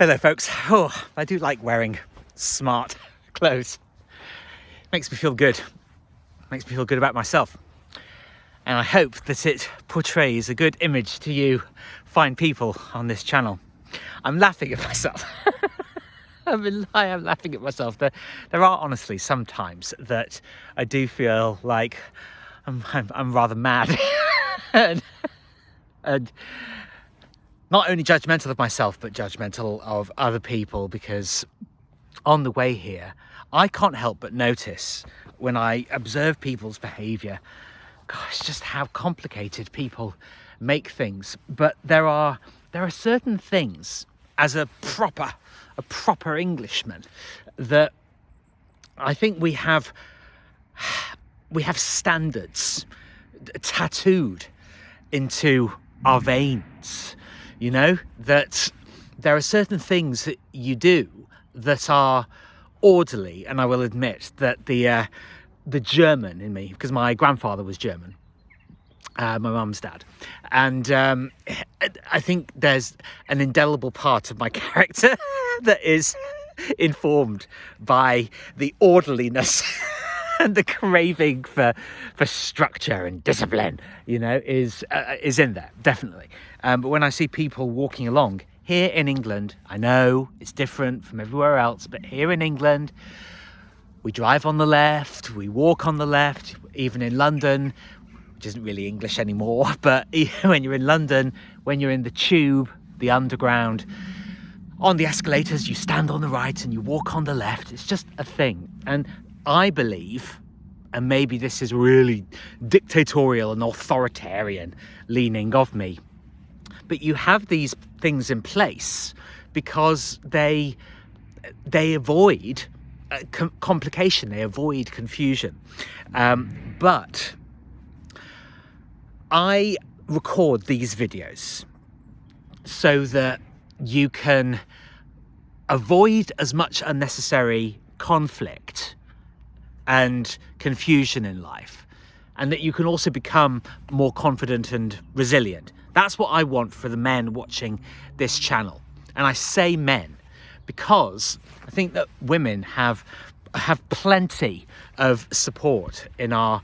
Hello folks. I do like wearing smart clothes. Makes me feel good. Makes me feel good about myself. And I hope that it portrays a good image to you fine people on this channel. I'm laughing at myself. I am laughing at myself. There are honestly some times that I do feel like I'm rather mad. and not only judgmental of myself, but judgmental of other people, because on the way here, I can't help but notice when I observe people's behaviour, gosh, just how complicated people make things. But there are certain things as a proper Englishman that I think we have standards tattooed into our veins. You know, that there are certain things that you do that are orderly, and I will admit that the German in me, because my grandfather was German, my mum's dad, and I think there's an indelible part of my character that is informed by the orderliness and the craving for structure and discipline, you know, is in there, definitely. But when I see people walking along here in England, I know it's different from everywhere else, but here in England, we drive on the left, we walk on the left, even in London, which isn't really English anymore, but when you're in London, when you're in the tube, the underground, on the escalators, you stand on the right and you walk on the left. It's just a thing. And I believe, and maybe this is really dictatorial and authoritarian leaning of me, but you have these things in place because they avoid complication, they avoid confusion. But I record these videos so that you can avoid as much unnecessary conflict and confusion in life, and that you can also become more confident and resilient. That's what I want for the men watching this channel. And I say men because I think that women have plenty of support in our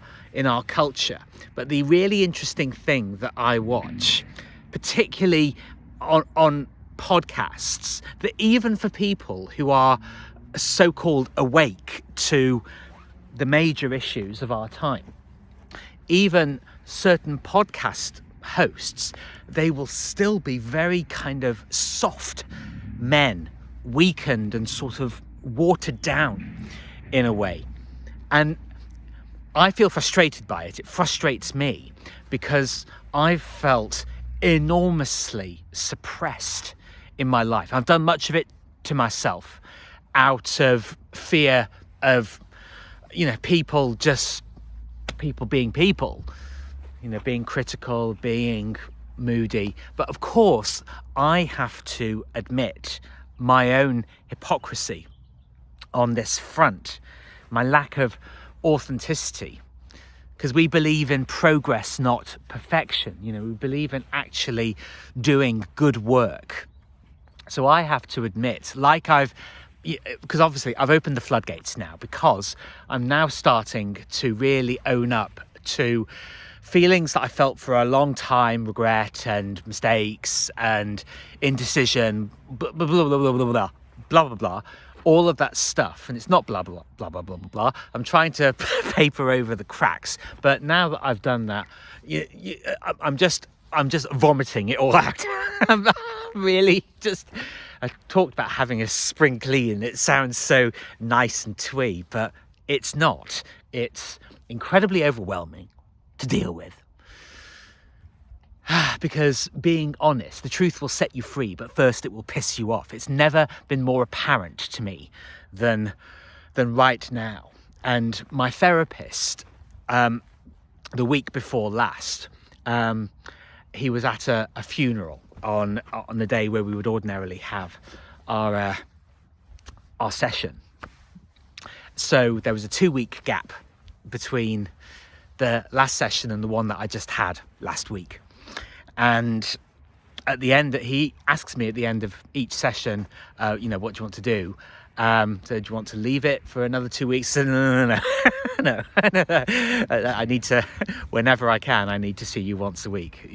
culture. But the really interesting thing that I watch, particularly on podcasts, that even for people who are so-called awake to the major issues of our time, even certain podcast hosts, they will still be very kind of soft men, weakened and sort of watered down in a way. And I feel frustrated by it. It frustrates me because I've felt enormously suppressed in my life. I've done much of it to myself out of fear of, you know, people being people, you know, being critical, being moody. But of course, I have to admit my own hypocrisy on this front, my lack of authenticity, because we believe in progress, not perfection. You know, we believe in actually doing good work. So I have to admit, because obviously I've opened the floodgates now, because I'm now starting to really own up to feelings that I felt for a long time, regret and mistakes and indecision, blah, blah, blah, blah, blah, blah, blah, blah, blah, blah, all of that stuff. And it's not blah, blah, blah, blah, blah, blah, blah. I'm trying to paper over the cracks. But now that I've done that, I'm just vomiting it all out. I'm really just, I talked about having a spring clean. It sounds so nice and twee, but it's not. It's incredibly overwhelming to deal with. Because being honest, the truth will set you free, but first it will piss you off. It's never been more apparent to me than right now. And my therapist, the week before last, he was at a funeral on the day where we would ordinarily have our session. So there was a 2-week gap between the last session and the one that I just had last week. And at the end, he asks me at the end of each session, what do you want to do? So do you want to leave it for another 2 weeks? No. No. I need to, whenever I can, I need to see you once a week,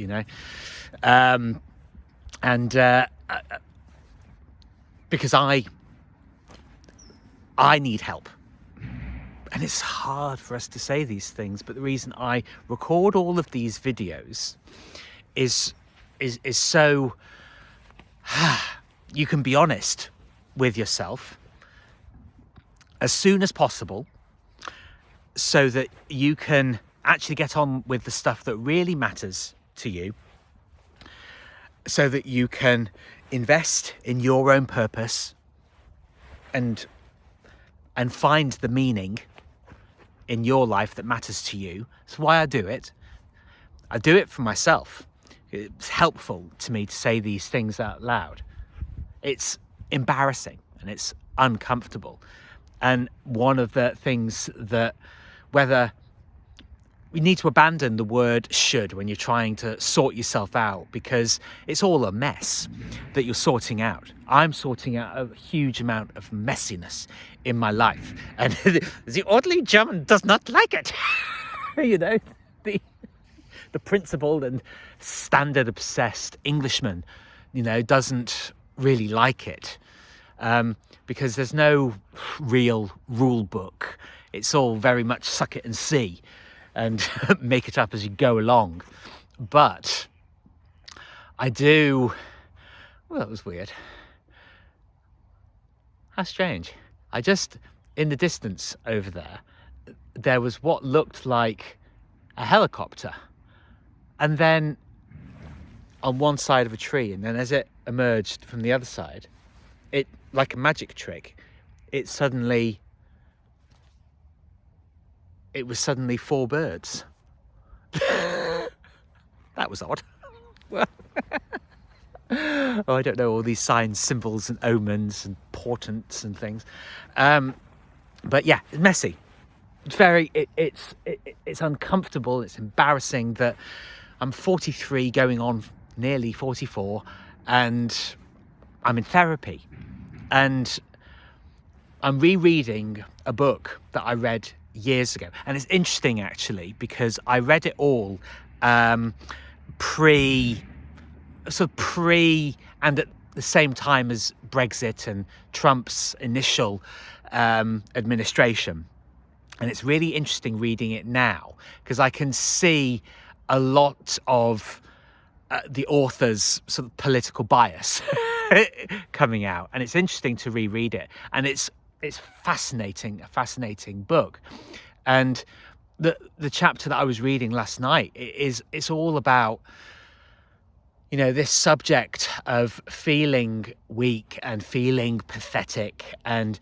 because I need help. And it's hard for us to say these things, but the reason I record all of these videos is so you can be honest with yourself as soon as possible, so that you can actually get on with the stuff that really matters to you, so that you can invest in your own purpose and find the meaning in your life that matters to you. That's why I do it. I do it for myself. It's helpful to me to say these things out loud. It's embarrassing and it's uncomfortable. And one of the things that, whether we need to abandon the word should when you're trying to sort yourself out, because it's all a mess that you're sorting out. I'm sorting out a huge amount of messiness in my life, and the orderly German does not like it. The principled and standard obsessed Englishman, doesn't really like it, because there's no real rule book. It's all very much suck it and see and make it up as you go along. But I do... Well, that was weird. How strange. I just, in the distance over there was what looked like a helicopter. And then on one side of a tree, and then as it emerged from the other side, it, like a magic trick, it was suddenly 4 birds. That was odd. Well, I don't know all these signs, symbols and omens and portents and things. But yeah, it's messy. It's it's uncomfortable. It's embarrassing that I'm 43 going on nearly 44 and I'm in therapy. And I'm rereading a book that I read years ago. And it's interesting, actually, because I read it all pre and at the same time as Brexit and Trump's initial administration. And it's really interesting reading it now, because I can see a lot of the author's sort of political bias coming out. And it's interesting to reread it. And it's fascinating, a fascinating book. And the chapter that I was reading last night it's all about, this subject of feeling weak and feeling pathetic, and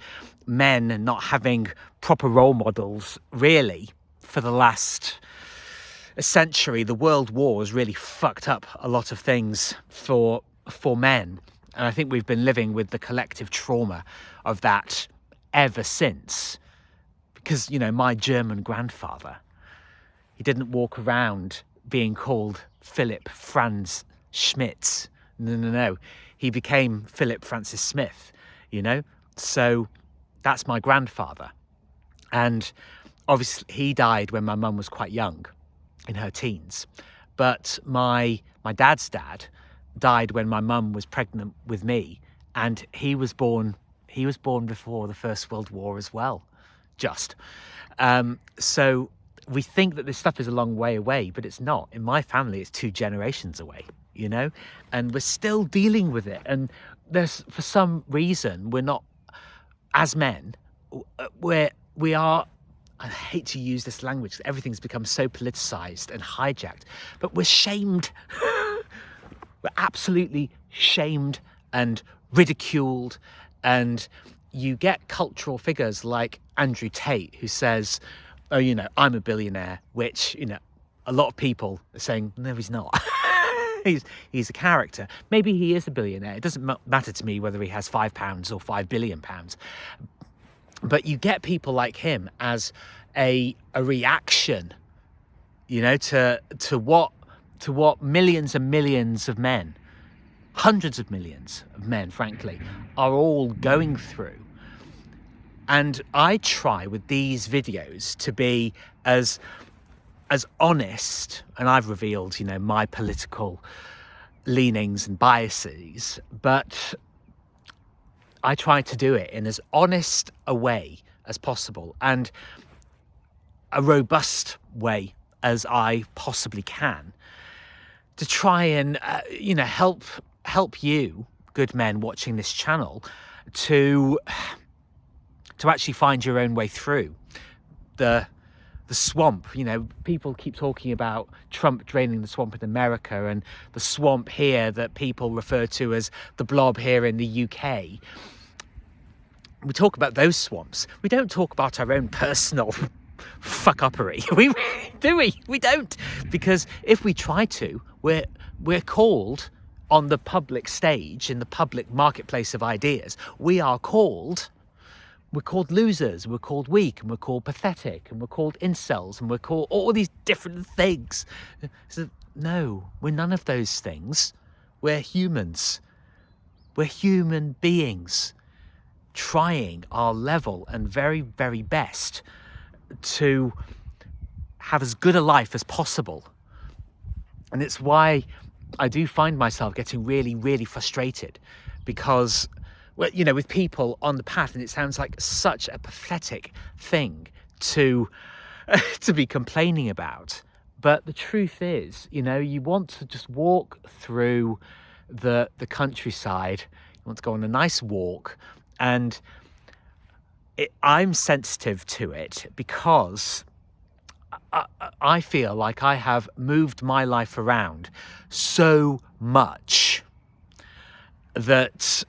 men not having proper role models. Really, for the last century, the world wars really fucked up a lot of things for men. And I think we've been living with the collective trauma of that ever since. Because, my German grandfather, he didn't walk around being called Philip Franz Schmitz. No. He became Philip Francis Smith, So that's my grandfather. And obviously he died when my mum was quite young, in her teens. But my dad's dad died when my mum was pregnant with me. And he was born before the First World War as well. So we think that this stuff is a long way away, but it's not. In my family, it's 2 generations away, and we're still dealing with it. And for some reason, we're not, as men, we are, I hate to use this language, everything's become so politicized and hijacked, but we're shamed. We're absolutely shamed and ridiculed. And you get cultural figures like Andrew Tate, who says, oh, I'm a billionaire, which, a lot of people are saying, no, he's not. He's a character. Maybe he is a billionaire. It doesn't matter to me whether he has £5 or £5 billion. But you get people like him as a reaction, to what millions and millions of men hundreds of millions of men, frankly, are all going through. And I try with these videos to be as honest, and I've revealed, my political leanings and biases, but I try to do it in as honest a way as possible and a robust way as I possibly can to try and, help you, good men watching this channel, to actually find your own way through the swamp. People keep talking about Trump draining the swamp in America and the swamp here that people refer to as the blob here in the UK. We talk about those swamps. We don't talk about our own personal fuck-uppery. Do we? We don't. Because if we try to, we're called on the public stage, in the public marketplace of ideas, we're called losers, we're called weak, and we're called pathetic, and we're called incels, and we're called all these different things. So, no, we're none of those things. We're humans. We're human beings trying our level and very, very best to have as good a life as possible. And it's why I do find myself getting really, really frustrated, because with people on the path, and it sounds like such a pathetic thing to be complaining about. But the truth is, you want to just walk through the countryside. You want to go on a nice walk, and I'm sensitive to it because I feel like I have moved my life around so much that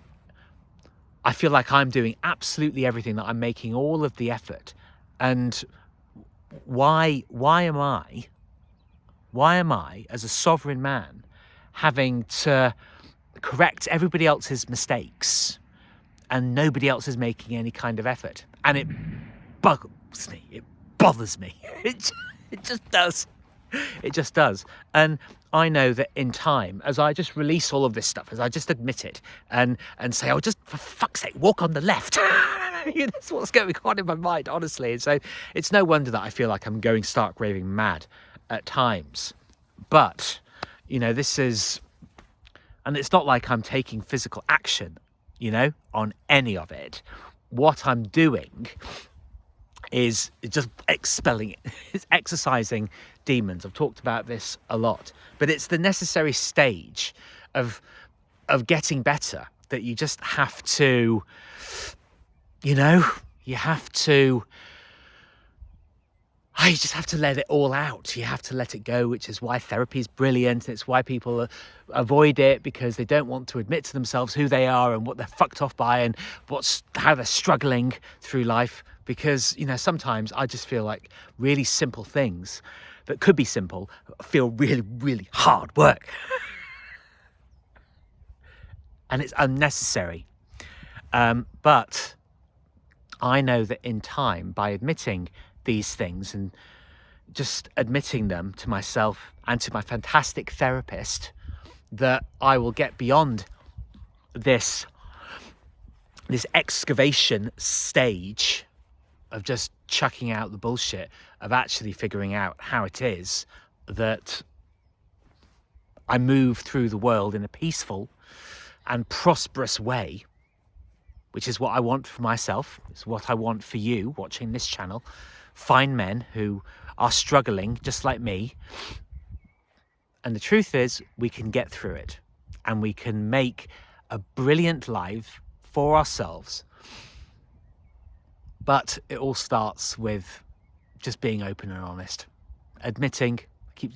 I feel like I'm doing absolutely everything, that I'm making all of the effort. And why am I, as a sovereign man, having to correct everybody else's mistakes and nobody else is making any kind of effort? And it bugs me. It bothers me. It just does. It just does. And I know that in time, as I just release all of this stuff, as I just admit it and say, oh, just for fuck's sake, walk on the left. That's what's going on in my mind, honestly. And so it's no wonder that I feel like I'm going stark raving mad at times. But, this is, and it's not like I'm taking physical action, on any of it. What I'm doing is just expelling it. It's exercising demons. I've talked about this a lot, but it's the necessary stage of getting better that you just have to, you just have to let it all out. You have to let it go, which is why therapy is brilliant. It's why people avoid it, because they don't want to admit to themselves who they are and what they're fucked off by and how they're struggling through life. Because, sometimes I just feel like really simple things that could be simple feel really, really hard work. And it's unnecessary. But I know that in time, by admitting these things and just admitting them to myself and to my fantastic therapist, that I will get beyond this excavation stage of just chucking out the bullshit, of actually figuring out how it is that I move through the world in a peaceful and prosperous way, which is what I want for myself. It's what I want for you watching this channel. Fine men who are struggling just like me. And the truth is, we can get through it and we can make a brilliant life for ourselves. But it all starts with just being open and honest, admitting, I keep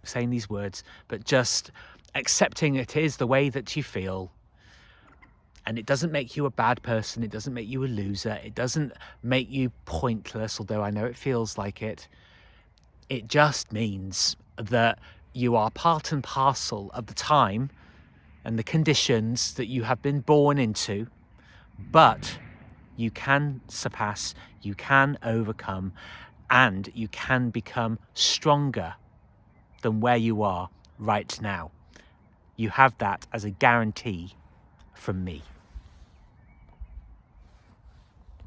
saying these words, but just accepting it is the way that you feel. And it doesn't make you a bad person. It doesn't make you a loser. It doesn't make you pointless, although I know it feels like it. It just means that you are part and parcel of the time and the conditions that you have been born into. But you can surpass, you can overcome, and you can become stronger than where you are right now. you have that as a guarantee from me.